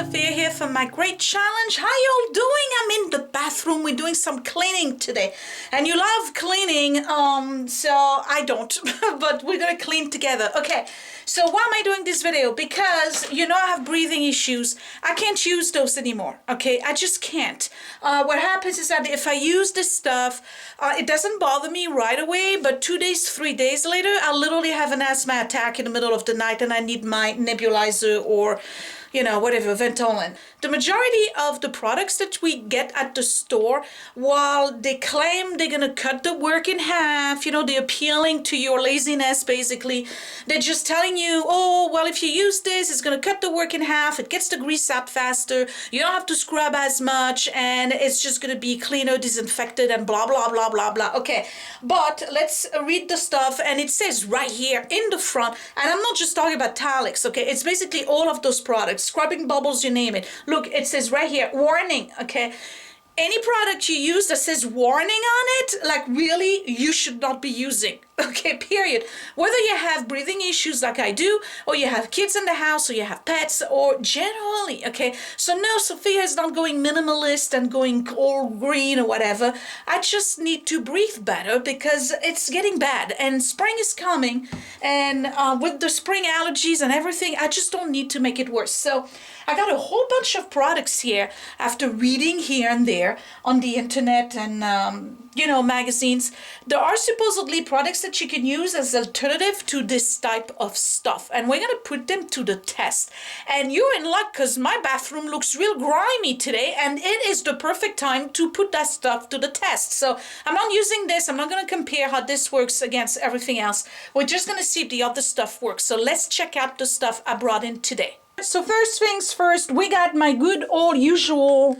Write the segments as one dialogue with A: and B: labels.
A: Sophia here from my great challenge. How y'all doing? I'm in the bathroom. We're doing some cleaning today. And you love cleaning, so I don't. But we're gonna clean together. Okay, so why am I doing this video? Because, you know, I have breathing issues. I can't use those anymore, okay? I just can't. What happens is that if I use this stuff, it doesn't bother me right away, but 2 days, 3 days later, I'll literally have an asthma attack in the middle of the night and I need my nebulizer or, you know, whatever, Ventolin. The majority of the products that we get at the store, while they claim they're gonna cut the work in half, you know, they're appealing to your laziness, basically. They're just telling you, oh, well, if you use this, it's gonna cut the work in half, it gets the grease up faster, you don't have to scrub as much, and it's just gonna be cleaner, disinfected, and blah, blah, blah, blah, blah. Okay, but let's read the stuff, and it says right here in the front, and I'm not just talking about Talix, okay? It's basically all of those products, scrubbing bubbles, you name it. Look, it says right here, warning, okay? Any product you use that says warning on it, like really, you should not be using, okay, period. Whether you have breathing issues like I do, or you have kids in the house, or you have pets, or generally, okay? So no, Sophia is not going minimalist and going all green or whatever. I just need to breathe better because it's getting bad, and spring is coming, and with the spring allergies and everything, I just don't need to make it worse. So I got a whole bunch of products here after reading here and there on the internet and you know, magazines. There are supposedly products that you can use as alternative to this type of stuff, and we're gonna put them to the test. And you're in luck because my bathroom looks real grimy today, and it is the perfect time to put that stuff to the test. So I'm not using this. I'm not gonna compare how this works against everything else. We're just gonna see if the other stuff works. So let's check out the stuff I brought in today. So first things first, we got my good old usual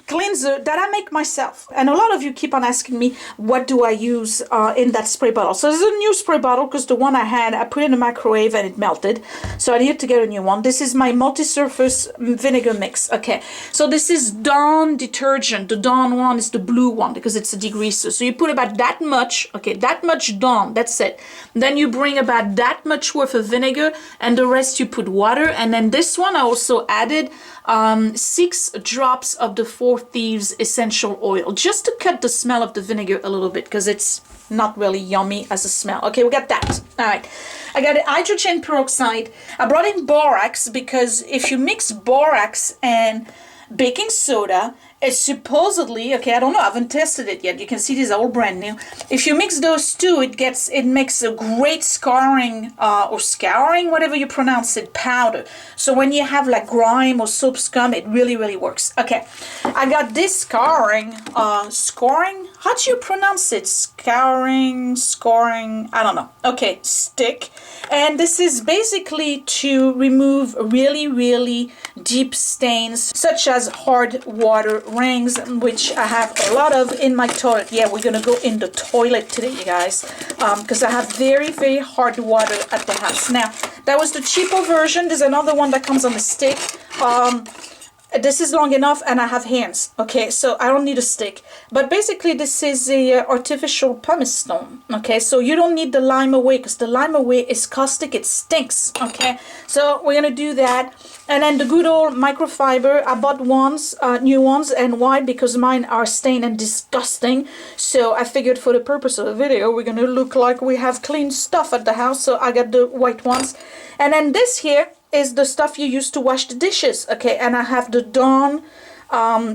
A: cleanser that I make myself. And a lot of you keep on asking me, what do I use in that spray bottle? So this is a new spray bottle because the one I had, I put in the microwave and it melted. So I needed to get a new one. This is my multi-surface vinegar mix. Okay, so this is Dawn detergent. The Dawn one is the blue one because it's a degreaser. So you put about that much, okay, that much Dawn, that's it. Then you bring about that much worth of vinegar and the rest you put water. And then this one I also added 6 drops of the Four Thieves essential oil, just to cut the smell of the vinegar a little bit because it's not really yummy as a smell. Okay, we got that. All right, I got hydrogen peroxide. I brought in borax because if you mix borax and baking soda, it's supposedly, okay, I don't know, I haven't tested it yet. You can see these are all brand new. If you mix those two, it makes a great scarring or scouring, whatever you pronounce it, powder. So when you have like grime or soap scum, it really, really works. Okay, I got this scoring, how do you pronounce it? Scoring, scoring, I don't know. Okay, stick. And this is basically to remove really, really deep stains, such as hard water rings, which I have a lot of in my toilet. Yeah, we're gonna go in the toilet today, you guys, because I have very, very hard water at the house. Now, that was the cheaper version. There's another one that comes on the stick. This is long enough and I have hands, okay, so I don't need a stick. But basically this is a artificial pumice stone, okay, so you don't need the lime away because the lime away is caustic, it stinks, okay. So we're gonna do that. And then the good old microfiber, I bought new ones, and why? Because mine are stained and disgusting. So I figured for the purpose of the video, we're gonna look like we have clean stuff at the house, so I got the white ones. And then this here is the stuff you use to wash the dishes, okay, and I have the Dawn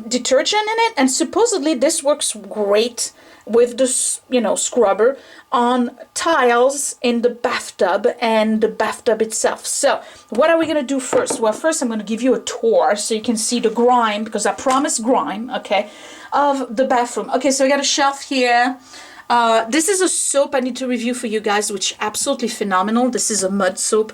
A: detergent in it, and supposedly this works great with the, you know, scrubber on tiles in the bathtub and the bathtub itself. So what are we gonna do first? Well, first I'm gonna give you a tour so you can see the grime, because I promised grime, okay, of the bathroom. Okay, so I got a shelf here. This is a soap I need to review for you guys, which absolutely phenomenal. This is a mud soap.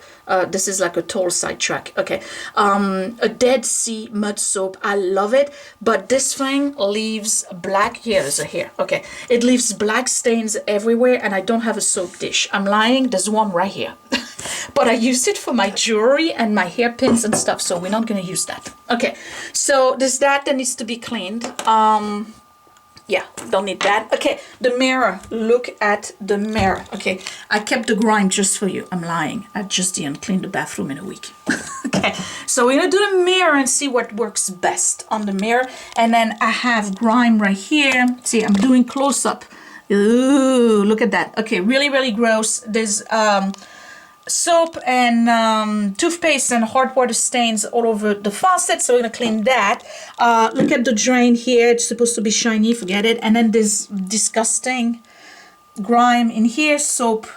A: This is like a total sidetrack. Okay, a Dead Sea mud soap. I love it, but this thing leaves black. Here, there's a hair. Okay, it leaves black stains everywhere, and I don't have a soap dish. I'm lying. There's one right here. But I use it for my jewelry and my hairpins and stuff, so we're not gonna use that. Okay, so there's that needs to be cleaned. Yeah, don't need that. Okay, the mirror. Look at the mirror. Okay, I kept the grime just for you. I'm lying. I just didn't clean the bathroom in a week. Okay. Okay, so we're gonna do the mirror and see what works best on the mirror. And then I have Grime right here. See, I'm doing close up. Ooh, look at that. Okay, really, really gross. There's soap and toothpaste and hard water stains all over the faucet, so we're gonna clean that. Look at the drain here. It's supposed to be shiny, forget it. And then this disgusting grime in here, soap,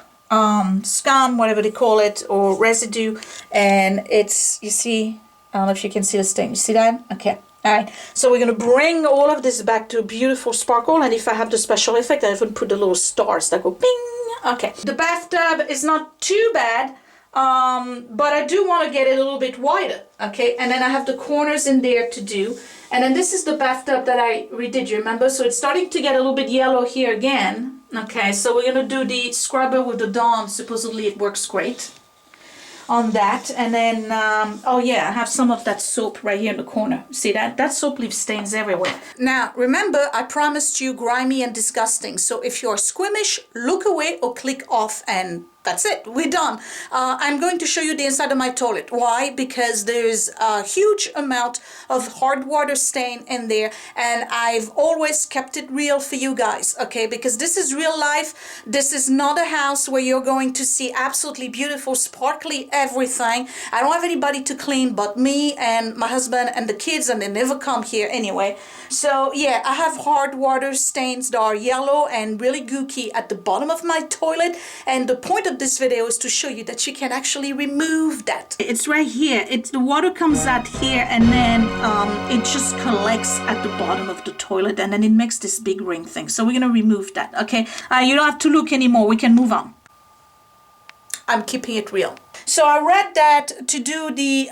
A: scum, whatever they call it, or residue. And it's, you see, I don't know if you can see the stain. You see that? Okay. All right, so we're gonna bring all of this back to a beautiful sparkle, and if I have the special effect, I even put the little stars that go bing. Okay, the bathtub is not too bad, but I do want to get it a little bit wider. Okay, and then I have the corners in there to do, and then this is the bathtub that I redid. You remember? So it's starting to get a little bit yellow here again. Okay, so we're gonna do the scrubber with the Dawn. Supposedly it works great on that. And then oh yeah, I have some of that soap right here in the corner. See that? That soap leaves stains everywhere. Now remember, I promised you grimy and disgusting, so if you're squeamish, look away or click off, and that's it, we're done. I'm going to show you the inside of my toilet. Why? Because there's a huge amount of hard water stain in there, and I've always kept it real for you guys, okay? Because this is real life. This is not a house where you're going to see absolutely beautiful, sparkly everything. I don't have anybody to clean but me and my husband and the kids, and they never come here anyway. So yeah, I have hard water stains that are yellow and really gooky at the bottom of my toilet, and the point of this video is to show you that you can actually remove that. It's right here. It's the water comes out here, and then it just collects at the bottom of the toilet, and then it makes this big ring thing. So we're gonna remove that. Okay, you don't have to look anymore. We can move on. I'm keeping it real. So I read that to do the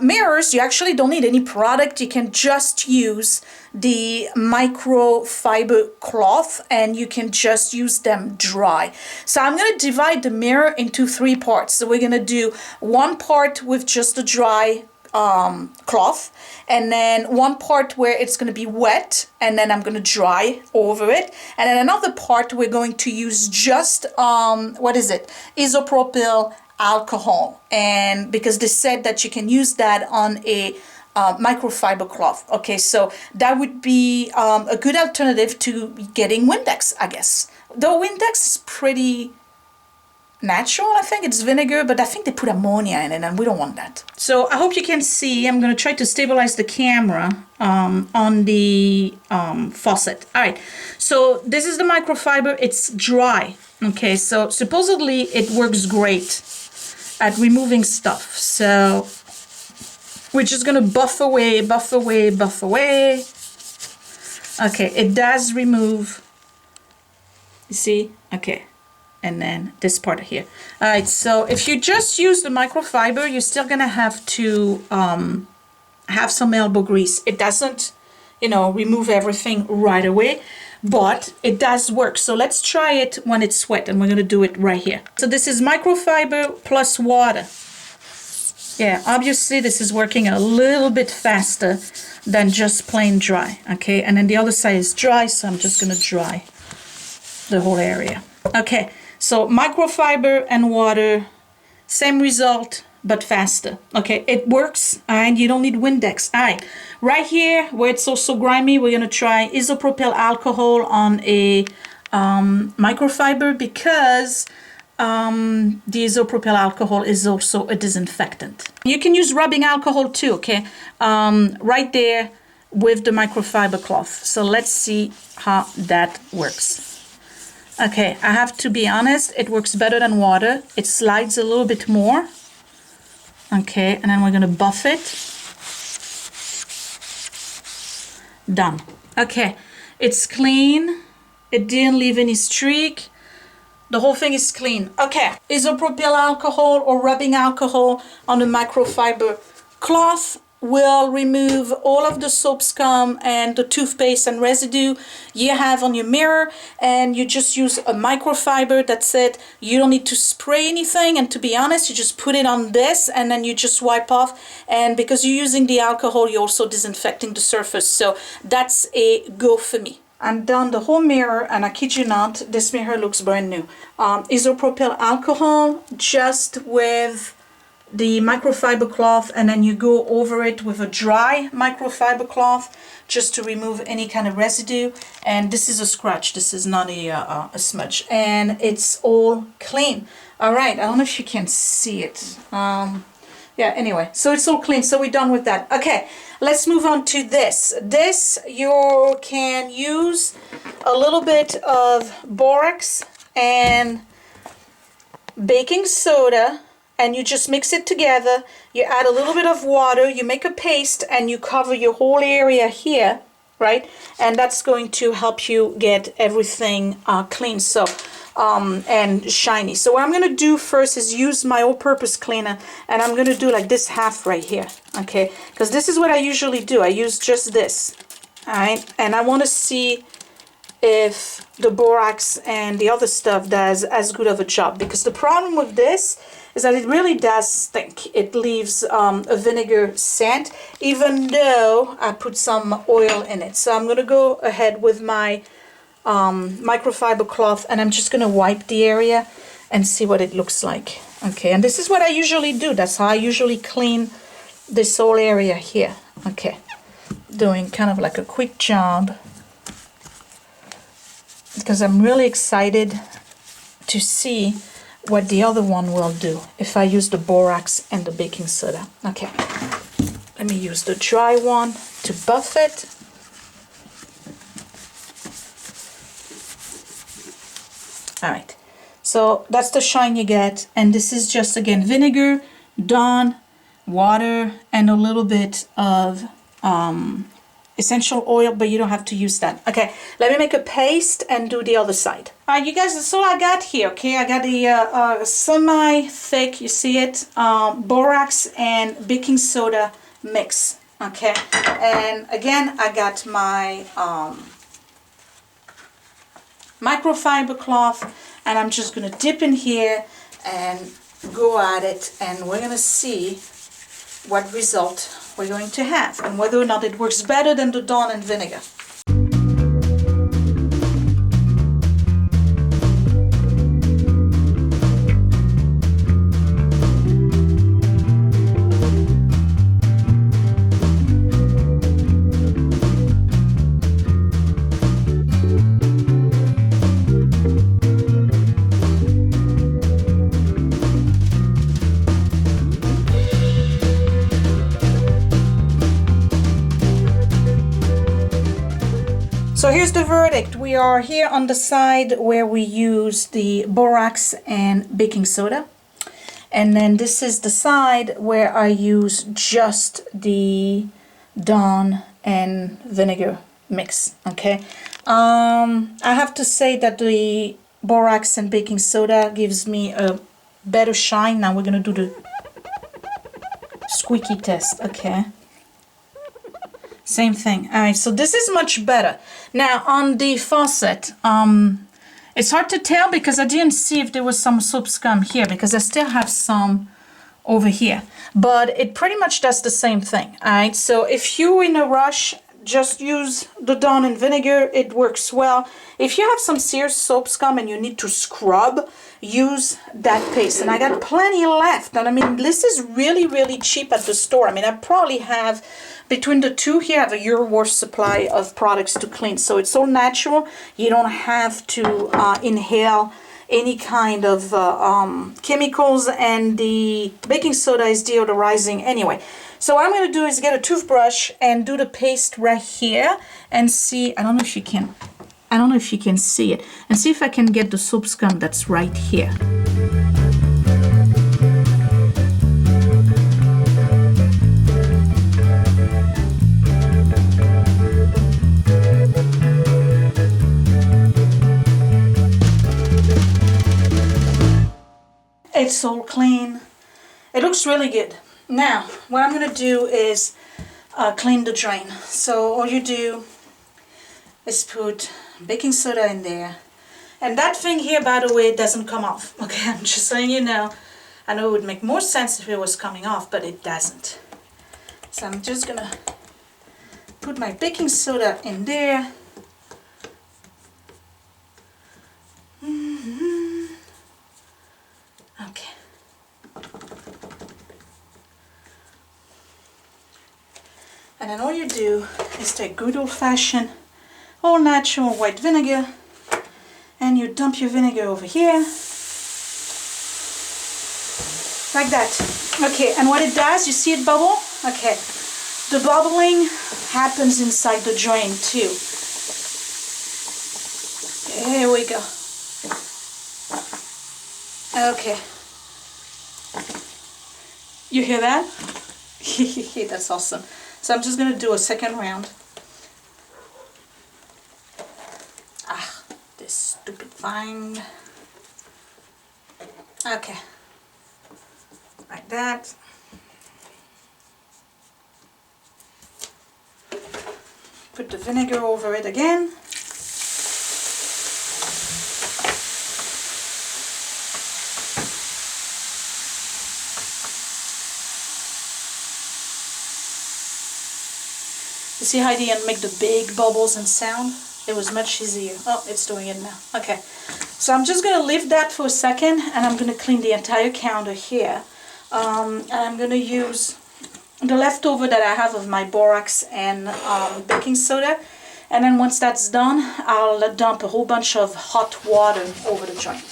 A: mirrors, you actually don't need any product. You can just use the microfiber cloth, and you can just use them dry. So I'm going to divide the mirror into 3 parts. So we're going to do one part with just the dry cloth, and then one part where it's going to be wet, and then I'm going to dry over it, and then another part we're going to use just what is it, isopropyl alcohol, and because they said that you can use that on a microfiber cloth. Okay, so that would be a good alternative to getting Windex, I guess. Though Windex is pretty natural, I think it's vinegar, but I think they put ammonia in it, and we don't want that. So I hope you can see. I'm going to try to stabilize the camera on the faucet. All right, so this is the microfiber. It's dry. Okay, so supposedly it works great at removing stuff. So we're just going to buff away, buff away, buff away. Okay, it does remove. You see? Okay. And then this part here. All right, so if you just use the microfiber, you're still gonna have to have some elbow grease. It doesn't, you know, remove everything right away, but it does work. So let's try it when it's wet, and we're gonna do it right here. So this is microfiber plus water. Yeah, obviously this is working a little bit faster than just plain dry, okay? And then the other side is dry, so I'm just gonna dry the whole area. Okay. So microfiber and water, same result, but faster. Okay, it works, and you don't need Windex. All right, right here where it's also grimy, we're gonna try isopropyl alcohol on a microfiber, because the isopropyl alcohol is also a disinfectant. You can use rubbing alcohol too, okay? Right there with the microfiber cloth. So let's see how that works. Okay, I have to be honest, it works better than water. It slides a little bit more. Okay, and then we're gonna buff it. Done. Okay, it's clean. It didn't leave any streak. The whole thing is clean. Okay, isopropyl alcohol or rubbing alcohol on the microfiber cloth will remove all of the soap scum and the toothpaste and residue you have on your mirror, and you just use a microfiber. That's it. You don't need to spray anything, and to be honest, you just put it on this and then you just wipe off, and because you're using the alcohol, you're also disinfecting the surface. So that's a go for me. I'm done the whole mirror, and I kid you not, this mirror looks brand new. Isopropyl alcohol just with the microfiber cloth, and then you go over it with a dry microfiber cloth just to remove any kind of residue. And this is a scratch, this is not a smudge, and it's all clean. All right, I don't know if you can see it. Yeah, anyway, so it's all clean, so we're done with that. Okay, let's move on to this. This, you can use a little bit of borax and baking soda, and you just mix it together. You add a little bit of water, you make a paste, and you cover your whole area here, right? And that's going to help you get everything clean, so and shiny. So what I'm going to do first is use my all-purpose cleaner, and I'm going to do like this half right here, okay? Because this is what I usually do. I use just this, all right? And I want to see if the borax and the other stuff does as good of a job, because the problem with this is that it really does stink. It leaves a vinegar scent, even though I put some oil in it. So I'm going to go ahead with my microfiber cloth, and I'm just going to wipe the area and see what it looks like. Okay, and this is what I usually do. That's how I usually clean this whole area here. Okay, doing kind of like a quick job, because I'm really excited to see what the other one will do if I use the borax and the baking soda. Okay, let me use the dry one to buff it. All right, so that's the shine you get, and this is just, again, vinegar, Dawn, water, and a little bit of essential oil, but you don't have to use that. Okay, let me make a paste and do the other side. All right, you guys, that's all I got here, okay? I got the semi-thick, you see it, borax and baking soda mix, okay? And again, I got my microfiber cloth, and I'm just gonna dip in here and go at it, and we're gonna see what result we're going to have and whether or not it works better than the Dawn and vinegar. So here's the verdict. We are here on the side where we use the borax and baking soda. And then this is the side where I use just the Dawn and vinegar mix, okay? I have to say that the borax and baking soda gives me a better shine. Now we're gonna do the squeaky test, okay? Same thing. All right, so this is much better. Now on the faucet, it's hard to tell because I didn't see if there was some soap scum here, because I still have some over here. But it pretty much does the same thing, all right? So if you're in a rush, just use the Dawn and vinegar. It works well. If you have some serious soap scum and you need to scrub, use that paste. And I got plenty left. And I mean, this is really, really cheap at the store. I mean, I probably have, between the two here, I have a year worth supply of products to clean. So it's all natural. You don't have to inhale any kind of chemicals, and the baking soda is deodorizing anyway. So what I'm going to do is get a toothbrush and do the paste right here and see, I don't know if you can see it, and see if I can get the soap scum that's right here. It's all clean. It looks really good. Now, what I'm going to do is clean the drain. So all you do is put baking soda in there. And that thing here, by the way, doesn't come off. Okay, I'm just letting you know. I know it would make more sense if it was coming off, but it doesn't. So I'm just going to put my baking soda in there. Okay. And then all you do is take good old-fashioned, all natural white vinegar, and you dump your vinegar over here, like that. Okay, and what it does, you see it bubble? Okay, the bubbling happens inside the drain too. Here we go. Okay. You hear that? That's awesome. So I'm just going to do a second round. Ah, this stupid thing. Okay. Like that. Put the vinegar over it again. You see how I didn't make the big bubbles and sound? It was much easier. Oh, it's doing it now. Okay. So I'm just going to leave that for a second, and I'm going to clean the entire counter here. And I'm going to use the leftover that I have of my borax and baking soda. And then once that's done, I'll dump a whole bunch of hot water over the joint.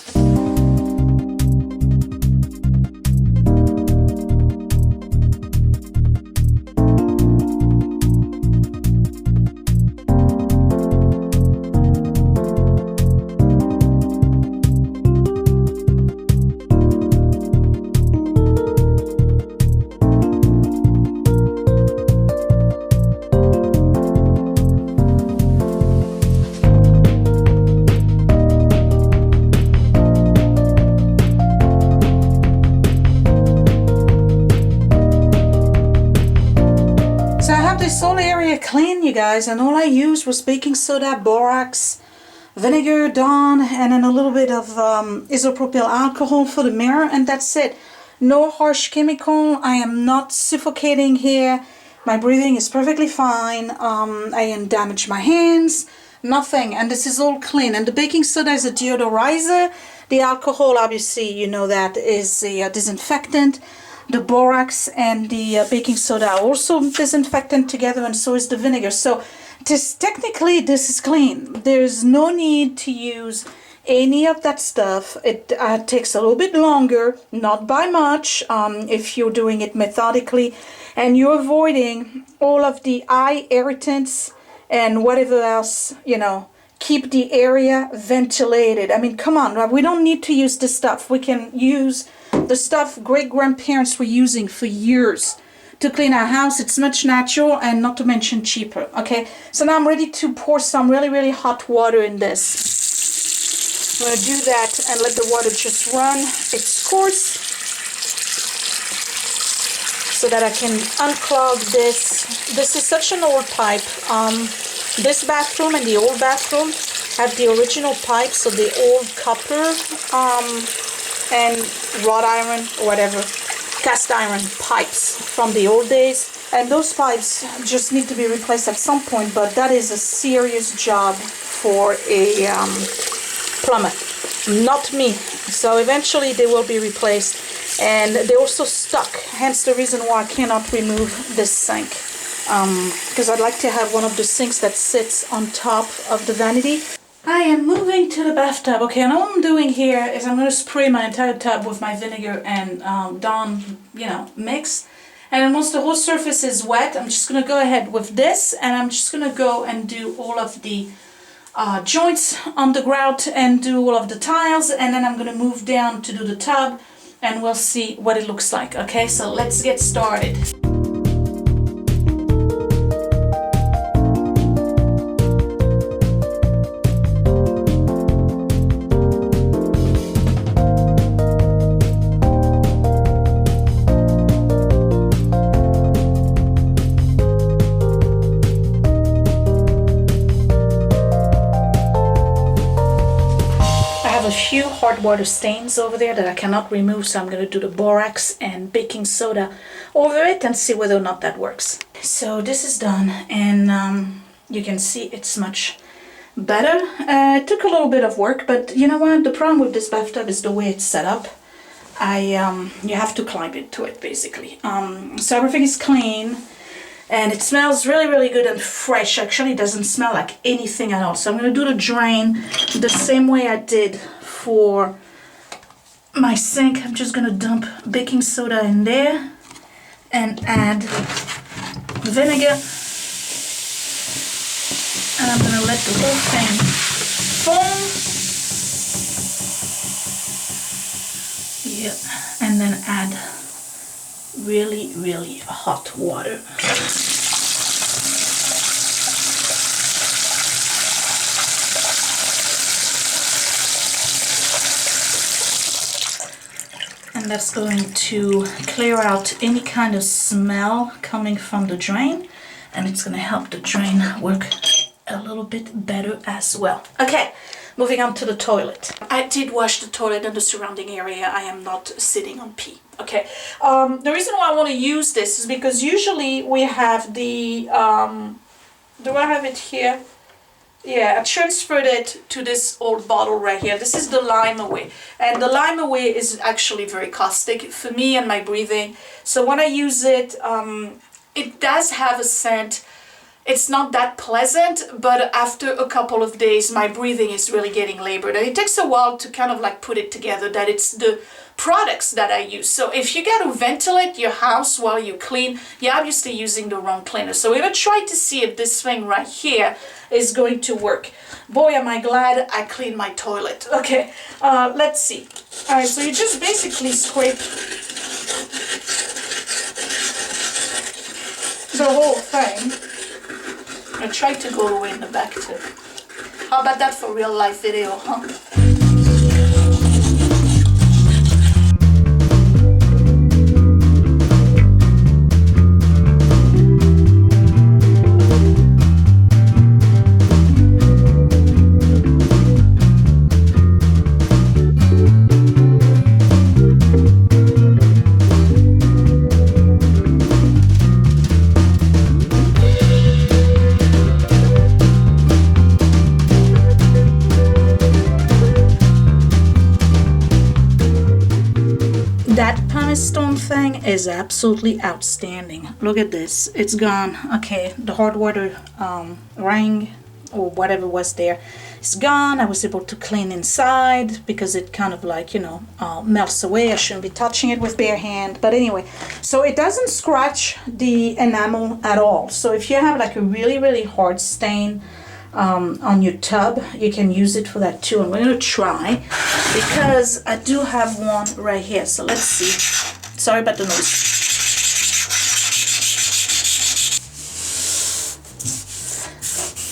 A: This whole area clean, you guys, and all I used was baking soda, borax, vinegar, Dawn, and then a little bit of isopropyl alcohol for the mirror, and that's it. No harsh chemical. I am not suffocating here. My breathing is perfectly fine. I didn't damage my hands, nothing, and this is all clean. And the baking soda is a deodorizer. The alcohol, obviously, you know, that is a disinfectant. The borax and the baking soda are also disinfectant together, and so is the vinegar. So technically this is clean. There's no need to use any of that stuff. It takes a little bit longer, not by much, if you're doing it methodically, and you're avoiding all of the eye irritants and whatever else, you know. Keep the area ventilated. I mean, come on, we don't need to use this stuff. We can use the stuff great-grandparents were using for years to clean our house. It's much natural and not to mention cheaper. Okay, so now I'm ready to pour some really, really hot water in this. I'm going to do that and let the water just run its course so that I can unclog this. This is such an old pipe. This bathroom and the old bathroom have the original pipes, so the old copper and wrought iron or whatever, cast iron pipes from the old days. And those pipes just need to be replaced at some point, but that is a serious job for a plumber, not me. So eventually they will be replaced, and they're also stuck, hence the reason why I cannot remove this sink. Because I'd like to have one of the sinks that sits on top of the vanity. I am moving to the bathtub. Okay, and all I'm doing here is I'm going to spray my entire tub with my vinegar and Dawn, you know, mix. And then once the whole surface is wet, I'm just going to go ahead with this, and I'm just going to go and do all of the joints on the grout and do all of the tiles, and then I'm going to move down to do the tub, and we'll see what it looks like. Okay, so let's get started. A few hard water stains over there that I cannot remove, so I'm going to do the borax and baking soda over it and see whether or not that works. So this is done, and you can see it's much better. It took a little bit of work, but you know what? The problem with this bathtub is the way it's set up. You have to climb into it basically. So everything is clean. And it smells really, really good and fresh. Actually, it doesn't smell like anything at all. So I'm going to do the drain the same way I did for my sink. I'm just going to dump baking soda in there and add vinegar. And I'm going to let the whole thing foam. Yeah, and then add really, really hot water. And that's going to clear out any kind of smell coming from the drain, and it's going to help the drain work a little bit better as well. Okay, moving on to the toilet. I did wash the toilet and the surrounding area. I am not sitting on pee. Okay, the reason why I want to use this is because usually we have the, do I have it here? Yeah, I transferred it to this old bottle right here. This is the Lime Away. And the Lime Away is actually very caustic for me and my breathing. So when I use it, it does have a scent. It's not that pleasant, but after a couple of days, my breathing is really getting labored. And it takes a while to kind of like put it together that it's the products that I use. So if you got to ventilate your house while you clean, you're obviously using the wrong cleaner. So we're going to try to see if this thing right here is going to work. Boy, am I glad I cleaned my toilet. Okay, let's see. All right, so you just basically scrape the whole thing. I tried to go away in the back too. How about that for real life video, huh? Stone thing is absolutely outstanding. Look at this, it's gone. Okay, the hard water ring or whatever was there is gone. I was able to clean inside because it kind of like, you know, melts away. I shouldn't be touching it with bare hand, but anyway, so it doesn't scratch the enamel at all. So if you have like a really, really hard stain on your tub, you can use it for that too. And we're going to try because I do have one right here. So let's see. Sorry about the noise.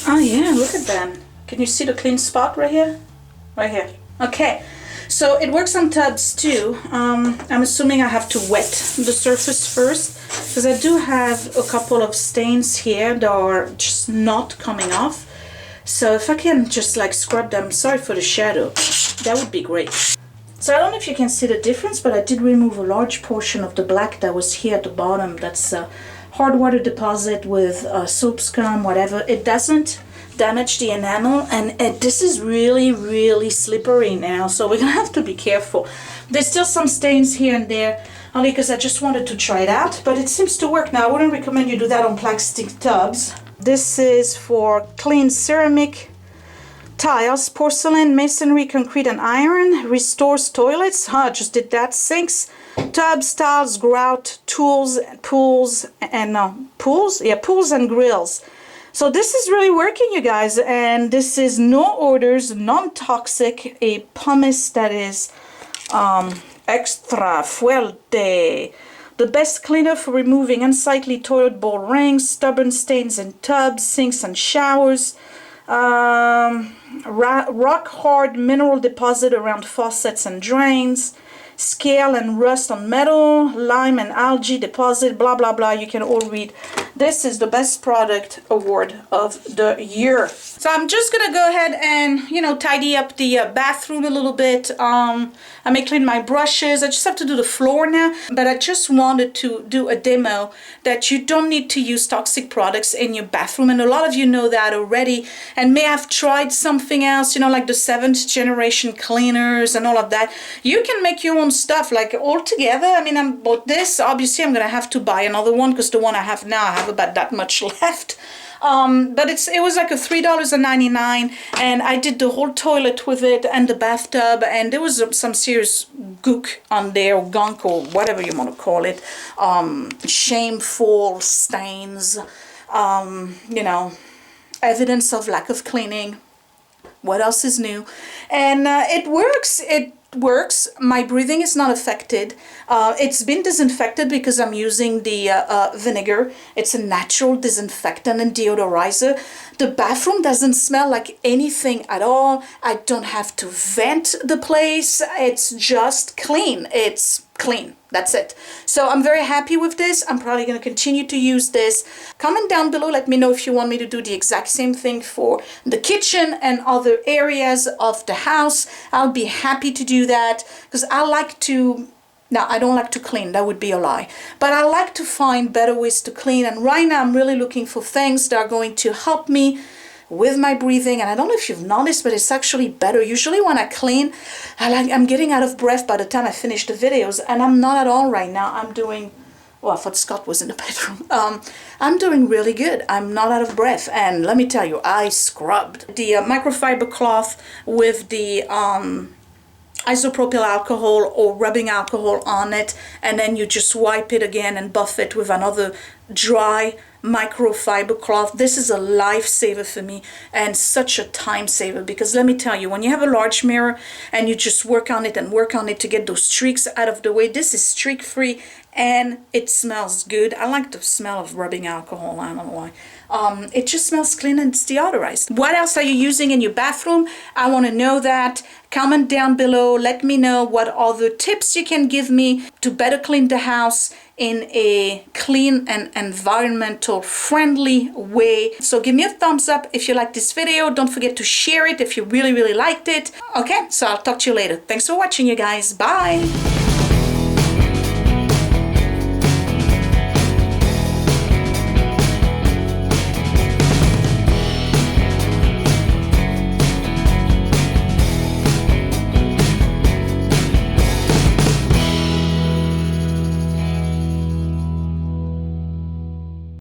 A: Oh yeah, look at that. Can you see the clean spot right here? Right here. Okay, so it works on tubs too. I'm assuming I have to wet the surface first because I do have a couple of stains here that are just not coming off. So if I can just like scrub them, sorry for the shadow, that would be great. So I don't know if you can see the difference, but I did remove a large portion of the black that was here at the bottom. That's a hard water deposit with soap scum, whatever. It doesn't damage the enamel, and this is really, really slippery now, so we're gonna have to be careful. There's still some stains here and there, only because I just wanted to try it out, but it seems to work now. I wouldn't recommend you do that on plastic tubs. This is for clean ceramic, tiles, porcelain, masonry, concrete, and iron. Restores toilets. I just did that. Sinks, tubs, tiles, grout, tools, pools, and pools and grills. So this is really working, you guys. And this is no odors, non-toxic, a pumice that is extra fuerte. The best cleaner for removing unsightly toilet bowl rings, stubborn stains in tubs, sinks, and showers. Rock hard mineral deposit around faucets and drains, scale and rust on metal, lime and algae deposit, blah blah blah. You can all read. This is the best product award of the year. So I'm just gonna go ahead and, you know, tidy up the bathroom a little bit. I may clean my brushes. I just have to do the floor now. But I just wanted to do a demo that you don't need to use toxic products in your bathroom. And a lot of you know that already and may have tried something else, you know, like the 7th generation cleaners and all of that. You can make your own stuff like all together. I mean, I bought this. Obviously, I'm going to have to buy another one because the one I have now, I have about that much left. But it was like a $3.99 and I did the whole toilet with it and the bathtub, and there was some serious gook on there, or gunk, or whatever you want to call it. Shameful stains, you know, evidence of lack of cleaning. What else is new? And it works. It works. My breathing is not affected. It's been disinfected because I'm using the vinegar. It's a natural disinfectant and deodorizer. The bathroom doesn't smell like anything at all. I don't have to vent the place. It's just clean. It's clean. That's it. So I'm very happy with this. I'm probably going to continue to use this. Comment down below. Let me know if you want me to do the exact same thing for the kitchen and other areas of the house. I'll be happy to do that because I like to... Now, I don't like to clean. That would be a lie. But I like to find better ways to clean. And right now, I'm really looking for things that are going to help me with my breathing. And I don't know if you've noticed, but it's actually better. Usually when I clean, I'm getting out of breath by the time I finish the videos. And I'm not at all right now. I'm doing... Well, I thought Scott was in the bedroom. I'm doing really good. I'm not out of breath. And let me tell you, I scrubbed the microfiber cloth with the... isopropyl alcohol or rubbing alcohol on it, and then you just wipe it again and buff it with another dry microfiber cloth. This is a lifesaver for me and such a time saver, because let me tell you, when you have a large mirror and you just work on it and work on it to get those streaks out of the way, this is streak free and it smells good. I like the smell of rubbing alcohol. I don't know why. It just smells clean and it's deodorized. What else are you using in your bathroom? I want to know that. Comment down below. Let me know what other tips you can give me to better clean the house in a clean and environmental friendly way. So give me a thumbs up if you like this video. Don't forget to share it if you really liked it. Okay, so I'll talk to you later. Thanks for watching, you guys. Bye.